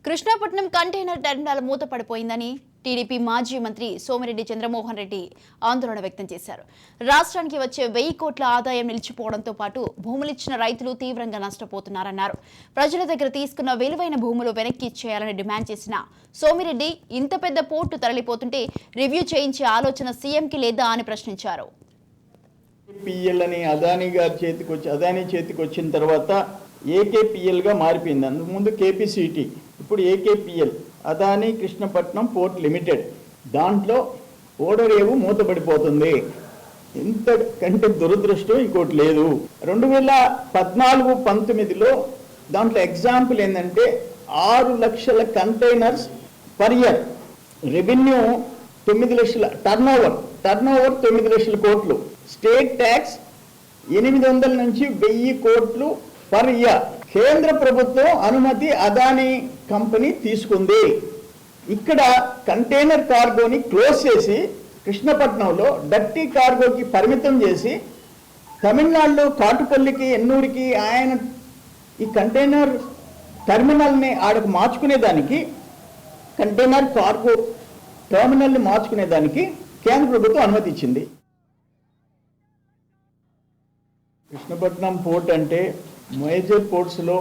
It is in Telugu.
కృష్ణాపట్నం కంటైనర్ టెర్మినల్ మూతపడిపోయిందని టీడీపీ మాజీ మంత్రి సోమిరెడ్డి చంద్రమోహన్ రెడ్డి ఆందోళన వ్యక్తం చేశారు. రాష్ట్రానికి వచ్చే 1000 కోట్ల ఆదాయం నిలిచిపోవడంతో పాటు భూములిచ్చిన రైతులు తీవ్రంగా నష్టపోతున్నారన్నారు. ప్రజల దగ్గర తీసుకున్న విలువైన భూములు వెనక్కి ఇచ్చేయాలని డిమాండ్ చేసిన సోమిరెడ్డి ఇంత పెద్ద పోర్టు తరలిపోతుంటే రివ్యూ చేయించే ఆలోచన సీఎంకి లేదా అని ప్రశ్నించారు. అదానీ చేతికి వచ్చిన తర్వాత ఏకేపీఎల్గా మారిపోయింది. అందుకు ముందు కేపీసీటీ, ఇప్పుడు ఏకేపీఎల్, అదానీ కృష్ణపట్నం పోర్ట్ లిమిటెడ్. దాంట్లో ఓడరేవు మూతపడిపోతుంది. ఇంతకంటే దురదృష్టం ఇంకోటి లేదు. 2014-19లో దాంట్లో ఎగ్జాంపుల్ ఏంటంటే 6 లక్షల కంటైనర్స్ పర్ ఇయర్, రెవెన్యూ 9 లక్షల, టర్నోవర్ 9 లక్షల కోట్లు, స్టేట్ ట్యాక్స్ 800 నుంచి 1000 కోట్లు పర్ ఇయర్. కేంద్ర ప్రభుత్వం అనుమతి అదానీ కంపెనీ తీసుకుంది. ఇక్కడ కంటైనర్ కార్గోని క్లోజ్ చేసి కృష్ణపట్నంలో డర్టీ కార్గోకి పరిమితం చేసి తమిళనాడులో కాటుపల్లికి, ఎన్నూరికి ఆయన ఈ కంటైనర్ టెర్మినల్ని ఆడకు మార్చుకునేదానికి, కంటైనర్ కార్గో టెర్మినల్ని మార్చుకునేదానికి కేంద్ర ప్రభుత్వం అనుమతి ఇచ్చింది. కృష్ణపట్నం పోర్ట్ అంటే మేజర్ పోర్ట్స్లో